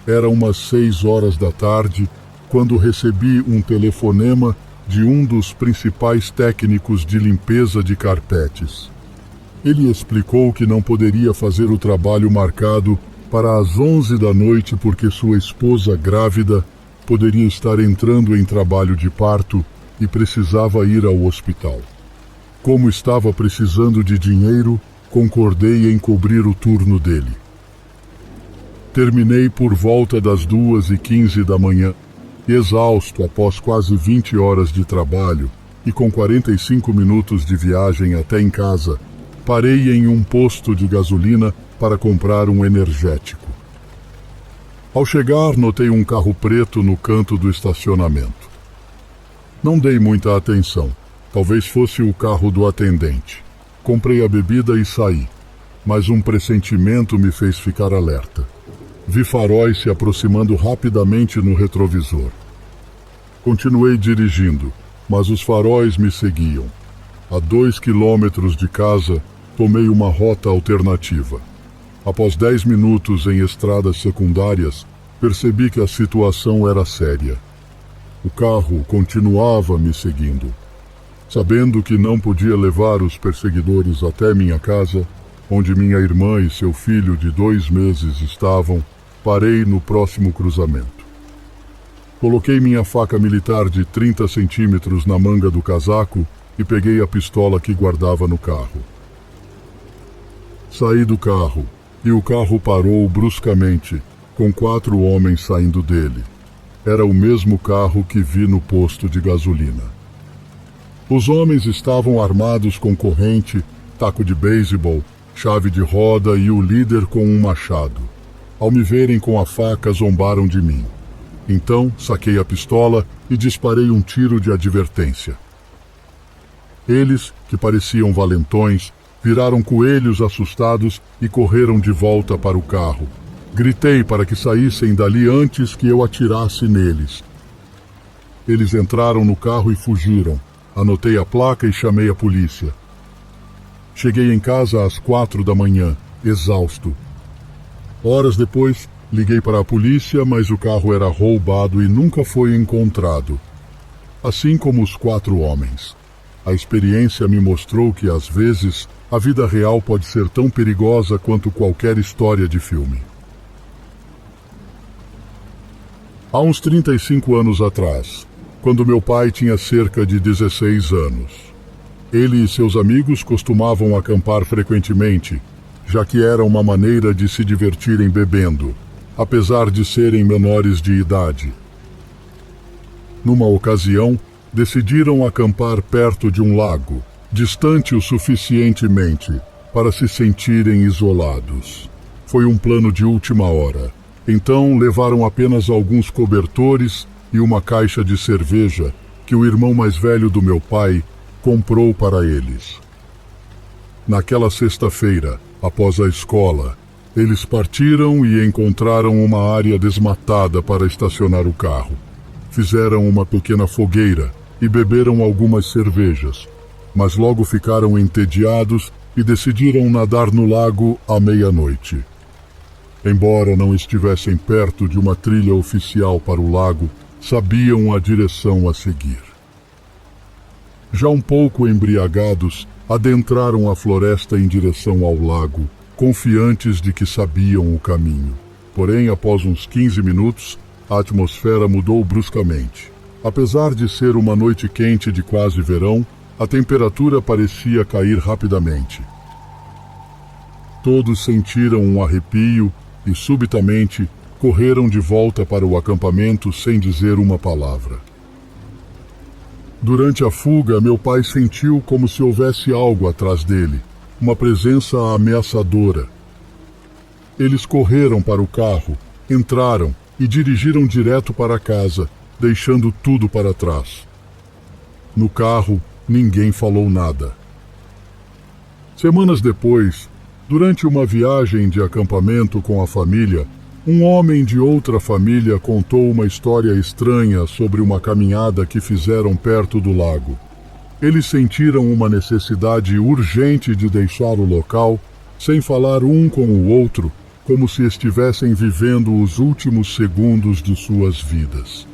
Era umas 6 horas da tarde quando recebi um telefonema de um dos principais técnicos de limpeza de carpetes. Ele explicou que não poderia fazer o trabalho marcado para as 11 da noite porque sua esposa grávida poderia estar entrando em trabalho de parto e precisava ir ao hospital. Como estava precisando de dinheiro, concordei em cobrir o turno dele. Terminei por volta das 2h15 da manhã, exausto após quase 20 horas de trabalho e com 45 minutos de viagem até em casa, parei em um posto de gasolina para comprar um energético. Ao chegar, notei um carro preto no canto do estacionamento. Não dei muita atenção. Talvez fosse o carro do atendente. Comprei a bebida e saí, mas um pressentimento me fez ficar alerta. Vi faróis se aproximando rapidamente no retrovisor. Continuei dirigindo, mas os faróis me seguiam. A 2 quilômetros de casa, tomei uma rota alternativa. Após 10 minutos em estradas secundárias, percebi que a situação era séria. O carro continuava me seguindo. Sabendo que não podia levar os perseguidores até minha casa, onde minha irmã e seu filho de 2 meses estavam, parei no próximo cruzamento. Coloquei minha faca militar de 30 centímetros na manga do casaco e peguei a pistola que guardava no carro. Saí do carro e o carro parou bruscamente, com 4 homens saindo dele. Era o mesmo carro que vi no posto de gasolina. Os homens estavam armados com corrente, taco de beisebol, chave de roda e o líder com um machado. Ao me verem com a faca, zombaram de mim. Então, saquei a pistola e disparei um tiro de advertência. Eles, que pareciam valentões, viraram coelhos assustados e correram de volta para o carro. Gritei para que saíssem dali antes que eu atirasse neles. Eles entraram no carro e fugiram. Anotei a placa e chamei a polícia. Cheguei em casa às 4 da manhã, exausto. Horas depois, liguei para a polícia, mas o carro era roubado e nunca foi encontrado. Assim como os 4 homens. A experiência me mostrou que, às vezes, a vida real pode ser tão perigosa quanto qualquer história de filme. Há uns 35 anos atrás, quando meu pai tinha cerca de 16 anos, ele e seus amigos costumavam acampar frequentemente, já que era uma maneira de se divertirem bebendo, apesar de serem menores de idade. Numa ocasião, decidiram acampar perto de um lago, distante o suficientemente para se sentirem isolados. Foi um plano de última hora. Então levaram apenas alguns cobertores e uma caixa de cerveja que o irmão mais velho do meu pai comprou para eles. Naquela sexta-feira, após a escola, eles partiram e encontraram uma área desmatada para estacionar o carro. Fizeram uma pequena fogueira e beberam algumas cervejas, mas logo ficaram entediados e decidiram nadar no lago à meia-noite. Embora não estivessem perto de uma trilha oficial para o lago, sabiam a direção a seguir. Já um pouco embriagados, adentraram a floresta em direção ao lago, confiantes de que sabiam o caminho. Porém, após uns 15 minutos, a atmosfera mudou bruscamente. Apesar de ser uma noite quente de quase verão, a temperatura parecia cair rapidamente. Todos sentiram um arrepio e, subitamente, correram de volta para o acampamento sem dizer uma palavra. Durante a fuga, meu pai sentiu como se houvesse algo atrás dele, uma presença ameaçadora. Eles correram para o carro, entraram e dirigiram direto para casa, deixando tudo para trás. No carro, ninguém falou nada. Semanas depois, durante uma viagem de acampamento com a família, um homem de outra família contou uma história estranha sobre uma caminhada que fizeram perto do lago. Eles sentiram uma necessidade urgente de deixar o local, sem falar um com o outro, como se estivessem vivendo os últimos segundos de suas vidas.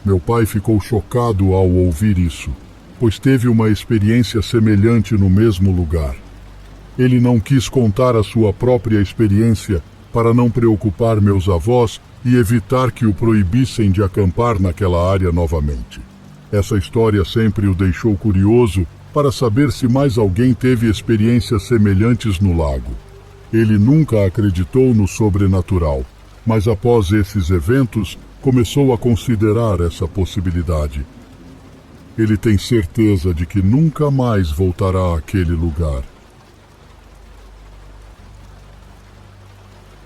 Meu pai ficou chocado ao ouvir isso, pois teve uma experiência semelhante no mesmo lugar. Ele não quis contar a sua própria experiência para não preocupar meus avós e evitar que o proibissem de acampar naquela área novamente. Essa história sempre o deixou curioso para saber se mais alguém teve experiências semelhantes no lago. Ele nunca acreditou no sobrenatural, mas após esses eventos, começou a considerar essa possibilidade. Ele tem certeza de que nunca mais voltará àquele lugar.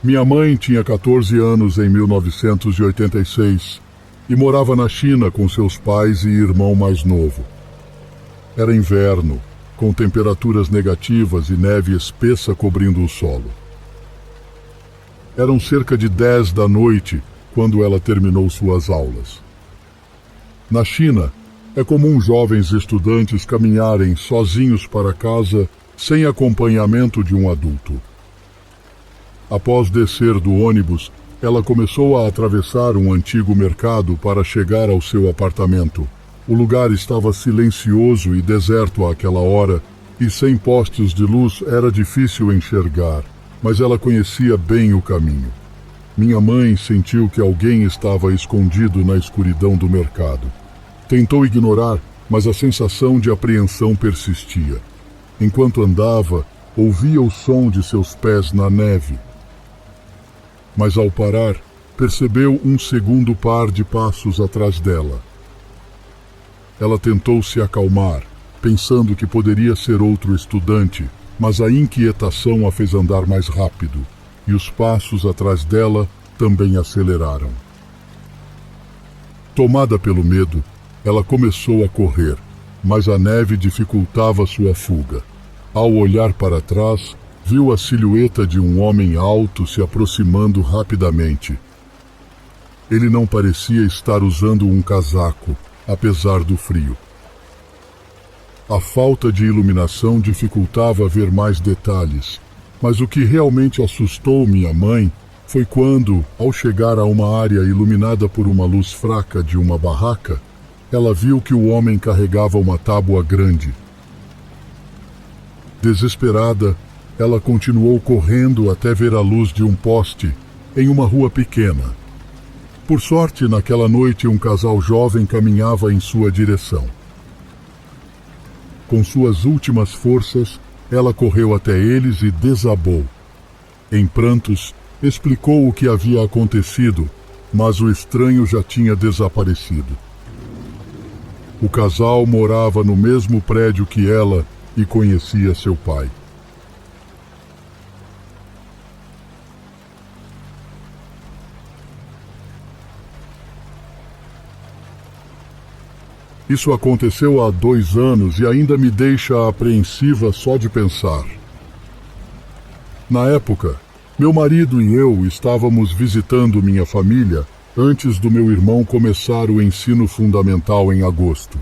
Minha mãe tinha 14 anos em 1986 e morava na China com seus pais e irmão mais novo. Era inverno, com temperaturas negativas e neve espessa cobrindo o solo. Eram cerca de 10 da noite quando ela terminou suas aulas. Na China, é comum jovens estudantes caminharem sozinhos para casa sem acompanhamento de um adulto. Após descer do ônibus, ela começou a atravessar um antigo mercado para chegar ao seu apartamento, O lugar estava silencioso e deserto àquela hora, e sem postes de luz era difícil enxergar, mas ela conhecia bem o caminho. Minha mãe sentiu que alguém estava escondido na escuridão do mercado. Tentou ignorar, mas a sensação de apreensão persistia. Enquanto andava, ouvia o som de seus pés na neve. Mas ao parar, percebeu um segundo par de passos atrás dela. Ela tentou se acalmar, pensando que poderia ser outro estudante, mas a inquietação a fez andar mais rápido, e os passos atrás dela também aceleraram. Tomada pelo medo, ela começou a correr, mas a neve dificultava sua fuga. Ao olhar para trás, viu a silhueta de um homem alto se aproximando rapidamente. Ele não parecia estar usando um casaco, apesar do frio. A falta de iluminação dificultava ver mais detalhes, mas o que realmente assustou minha mãe foi quando, ao chegar a uma área iluminada por uma luz fraca de uma barraca, ela viu que o homem carregava uma tábua grande. Desesperada, ela continuou correndo até ver a luz de um poste em uma rua pequena. Por sorte, naquela noite um casal jovem caminhava em sua direção. Com suas últimas forças, ela correu até eles e desabou. Em prantos, explicou o que havia acontecido, mas o estranho já tinha desaparecido. O casal morava no mesmo prédio que ela e conhecia seu pai. Isso aconteceu há 2 anos e ainda me deixa apreensiva só de pensar. Na época, meu marido e eu estávamos visitando minha família antes do meu irmão começar o ensino fundamental em agosto.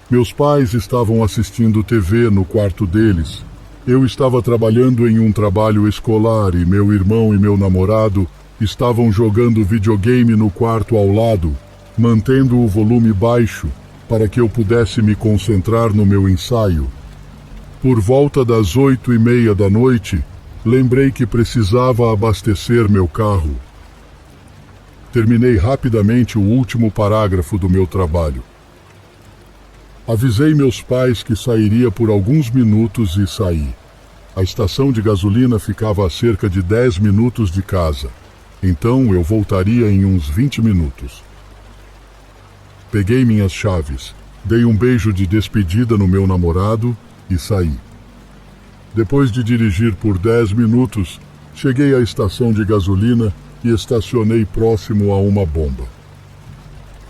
Meus pais estavam assistindo TV no quarto deles. Eu estava trabalhando em um trabalho escolar e meu irmão e meu namorado estavam jogando videogame no quarto ao lado, mantendo o volume baixo para que eu pudesse me concentrar no meu ensaio. Por volta das 8:30 da noite, lembrei que precisava abastecer meu carro. Terminei rapidamente o último parágrafo do meu trabalho. Avisei meus pais que sairia por alguns minutos e saí. A estação de gasolina ficava a cerca de 10 minutos de casa, então eu voltaria em uns 20 minutos. Peguei minhas chaves, dei um beijo de despedida no meu namorado e saí. Depois de dirigir por 10 minutos, cheguei à estação de gasolina e estacionei próximo a uma bomba.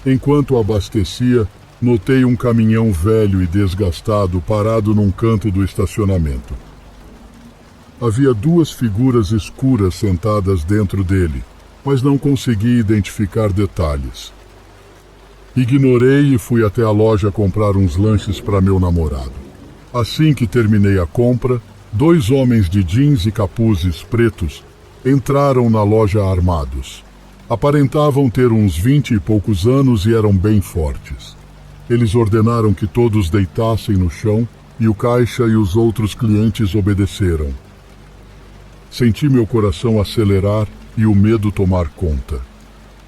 Enquanto abastecia, notei um caminhão velho e desgastado parado num canto do estacionamento. Havia 2 figuras escuras sentadas dentro dele, mas não consegui identificar detalhes. Ignorei e fui até a loja comprar uns lanches para meu namorado. Assim que terminei a compra, 2 homens de jeans e capuzes pretos entraram na loja armados. Aparentavam ter uns 20 e poucos anos e eram bem fortes. Eles ordenaram que todos deitassem no chão e o caixa e os outros clientes obedeceram. Senti meu coração acelerar e o medo tomar conta.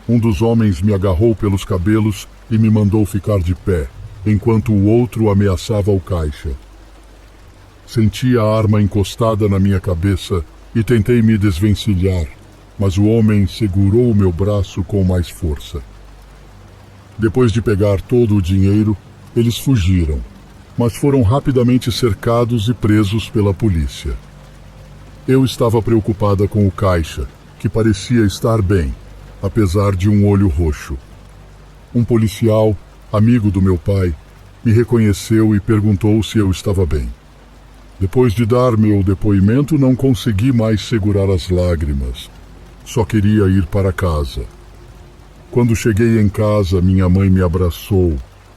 Um dos homens me agarrou pelos cabelos e me mandou ficar de pé, enquanto o outro ameaçava o caixa. Senti a arma encostada na minha cabeça e tentei me desvencilhar, mas o homem segurou o meu braço com mais força. Depois de pegar todo o dinheiro, eles fugiram, mas foram rapidamente cercados e presos pela polícia. Eu estava preocupada com o caixa, que parecia estar bem, apesar de um olho roxo. Um policial, amigo do meu pai, me reconheceu e perguntou se eu estava bem. Depois de dar meu depoimento, não consegui mais segurar as lágrimas. Só queria ir para casa. Quando cheguei em casa, minha mãe me abraçou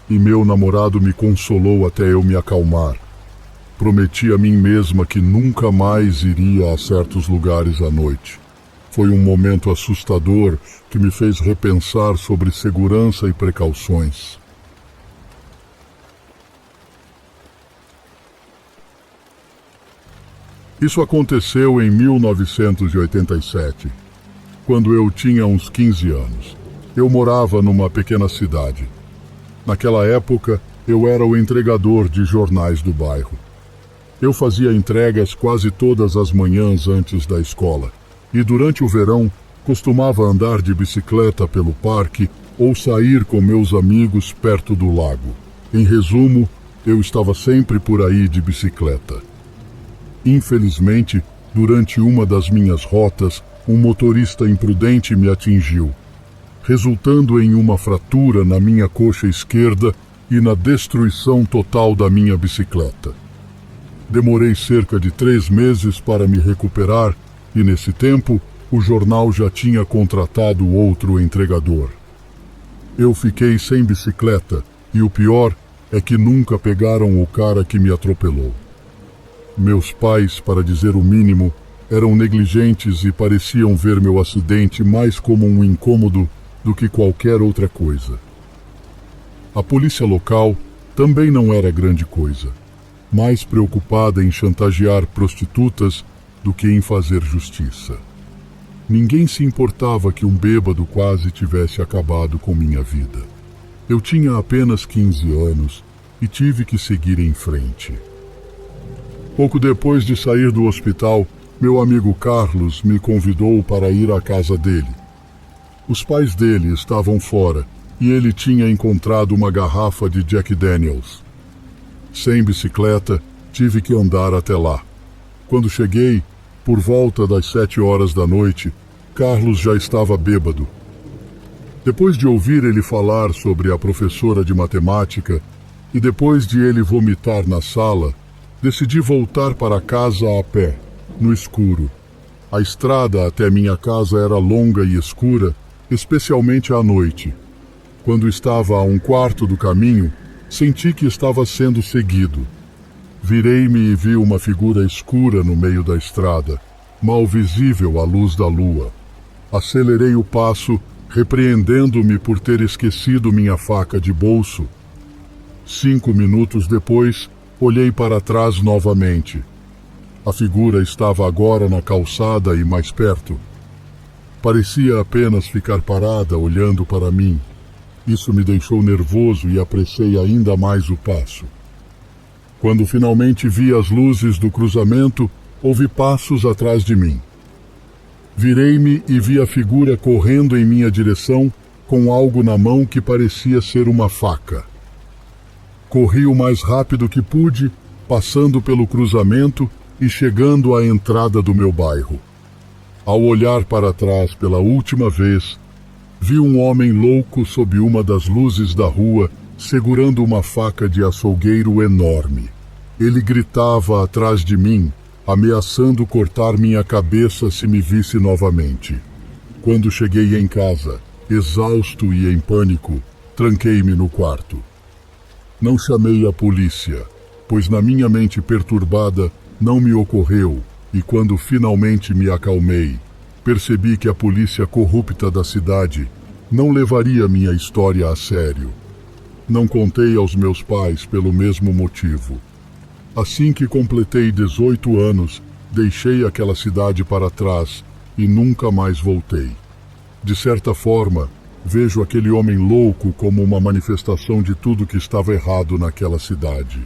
e meu namorado me consolou até eu me acalmar. Prometi a mim mesma que nunca mais iria a certos lugares à noite. Foi um momento assustador que me fez repensar sobre segurança e precauções. Isso aconteceu em 1987, quando eu tinha uns 15 anos. Eu morava numa pequena cidade. Naquela época, eu era o entregador de jornais do bairro. Eu fazia entregas quase todas as manhãs antes da escola, e durante o verão costumava andar de bicicleta pelo parque ou sair com meus amigos perto do lago. Em resumo, eu estava sempre por aí de bicicleta. Infelizmente, durante uma das minhas rotas, um motorista imprudente me atingiu, resultando em uma fratura na minha coxa esquerda e na destruição total da minha bicicleta. Demorei cerca de 3 meses para me recuperar e, nesse tempo, o jornal já tinha contratado outro entregador. Eu fiquei sem bicicleta e o pior é que nunca pegaram o cara que me atropelou. Meus pais, para dizer o mínimo, eram negligentes e pareciam ver meu acidente mais como um incômodo do que qualquer outra coisa. A polícia local também não era grande coisa, mais preocupada em chantagear prostitutas do que em fazer justiça. Ninguém se importava que um bêbado quase tivesse acabado com minha vida. Eu tinha apenas 15 anos e tive que seguir em frente. Pouco depois de sair do hospital, meu amigo Carlos me convidou para ir à casa dele. Os pais dele estavam fora e ele tinha encontrado uma garrafa de Jack Daniels. Sem bicicleta, tive que andar até lá. Quando cheguei, por volta das 7 horas da noite, Carlos já estava bêbado. Depois de ouvir ele falar sobre a professora de matemática e depois de ele vomitar na sala, decidi voltar para casa a pé, no escuro. A estrada até minha casa era longa e escura, especialmente à noite. Quando estava a um quarto do caminho, senti que estava sendo seguido. Virei-me e vi uma figura escura no meio da estrada, mal visível à luz da lua. Acelerei o passo, repreendendo-me por ter esquecido minha faca de bolso. 5 minutos depois, olhei para trás novamente. A figura estava agora na calçada e mais perto. Parecia apenas ficar parada, olhando para mim. Isso me deixou nervoso e apressei ainda mais o passo. Quando finalmente vi as luzes do cruzamento, ouvi passos atrás de mim. Virei-me e vi a figura correndo em minha direção com algo na mão que parecia ser uma faca. Corri o mais rápido que pude, passando pelo cruzamento e chegando à entrada do meu bairro. Ao olhar para trás pela última vez, vi um homem louco sob uma das luzes da rua, segurando uma faca de açougueiro enorme. Ele gritava atrás de mim, ameaçando cortar minha cabeça se me visse novamente. Quando cheguei em casa, exausto e em pânico, tranquei-me no quarto. Não chamei a polícia, pois na minha mente perturbada não me ocorreu, e quando finalmente me acalmei, percebi que a polícia corrupta da cidade não levaria minha história a sério. Não contei aos meus pais pelo mesmo motivo. Assim que completei 18 anos, deixei aquela cidade para trás e nunca mais voltei. De certa forma, vejo aquele homem louco como uma manifestação de tudo que estava errado naquela cidade.